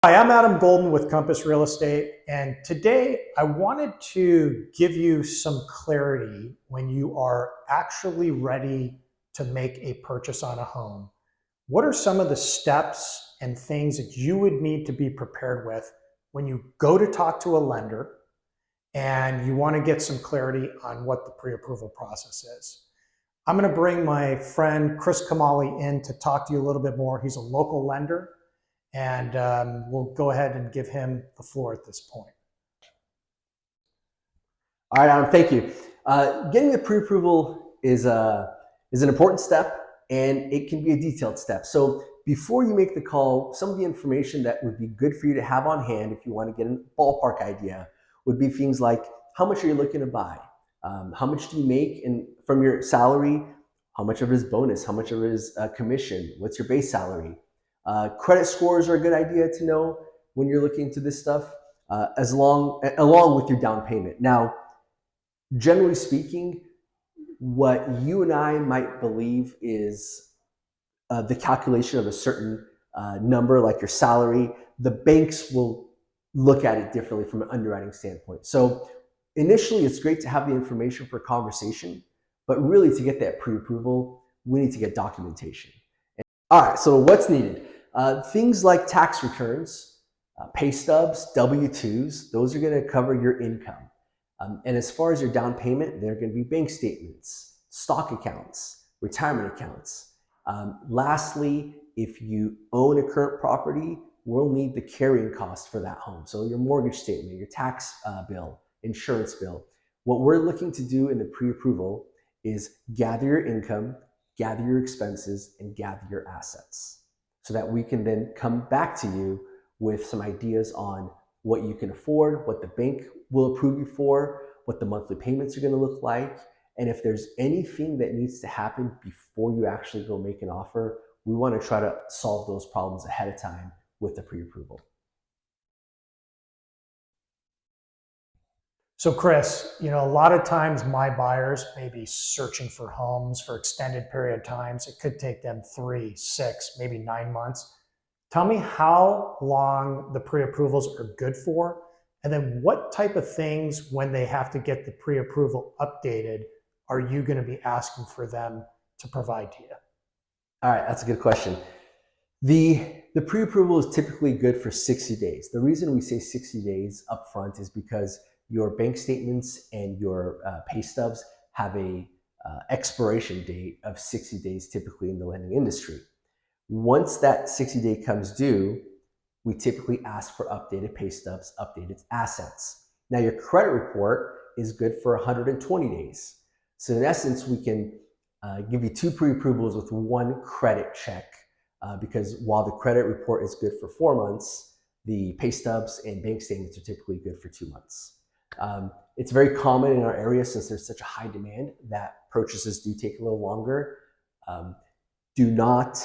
Hi, I'm Adam Golden with Compass Real Estate, and today I wanted to give you some clarity when you are actually ready to make a purchase on a home. What are some of the steps and things that you would need to be prepared with when you go to talk to a lender and you want to get some clarity on what the pre-approval process is? I'm going to bring my friend Chris Kamali in to talk to you a little bit more. He's a local lender, and we'll go ahead and give him the floor at this point. All right, Adam, thank you. Getting the pre-approval is an important step, and it can be a detailed step. So before you make the call, some of the information that would be good for you to have on hand if you want to get a ballpark idea would be things like, how much are you looking to buy? How much do you make from your salary? How much of it is bonus? How much of it is commission? What's your base salary? Credit scores are a good idea to know when you're looking into this stuff, along with your down payment. Now, generally speaking, what you and I might believe is the calculation of a certain number, like your salary, the banks will look at it differently from an underwriting standpoint. So initially, it's great to have the information for conversation, but really to get that pre-approval, we need to get documentation. All right, so what's needed? Things like tax returns, pay stubs, W-2s, those are going to cover your income. And as far as your down payment, they're going to be bank statements, stock accounts, retirement accounts. Lastly, if you own a current property, we'll need the carrying cost for that home. So your mortgage statement, your tax bill, insurance bill. What we're looking to do in the pre-approval is gather your income, gather your expenses, and gather your assets, so that we can then come back to you with some ideas on what you can afford, what the bank will approve you for, what the monthly payments are going to look like, and if there's anything that needs to happen before you actually go make an offer, we want to try to solve those problems ahead of time with the pre-approval. So Chris, a lot of times my buyers may be searching for homes for extended period of times. It could take them 3, 6, maybe 9 months. Tell me how long the pre-approvals are good for, and then what type of things, when they have to get the pre-approval updated, are you going to be asking for them to provide to you? All right, that's a good question. The pre-approval is typically good for 60 days. The reason we say 60 days up front is because your bank statements and your pay stubs have a expiration date of 60 days typically in the lending industry. Once that 60-day comes due, we typically ask for updated pay stubs, updated assets. Now, your credit report is good for 120 days. So in essence, we can give you 2 pre-approvals with 1 credit check, because while the credit report is good for 4 months, the pay stubs and bank statements are typically good for 2 months. It's very common in our area, since there's such a high demand, that purchases do take a little longer. Do not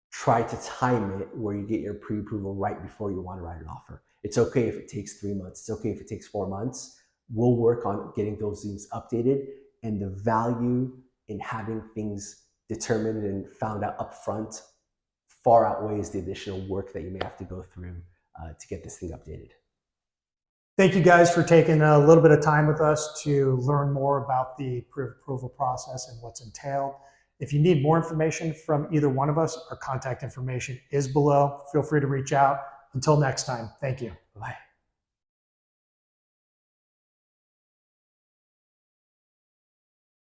try to time it where you get your pre-approval right before you want to write an offer. It's okay if it takes 3 months. It's okay if it takes 4 months. We'll work on getting those things updated, and the value in having things determined and found out upfront far outweighs the additional work that you may have to go through to get this thing updated. Thank you guys for taking a little bit of time with us to learn more about the pre-approval process and what's entailed. If you need more information from either one of us, our contact information is below. Feel free to reach out. Until next time, thank you. Bye.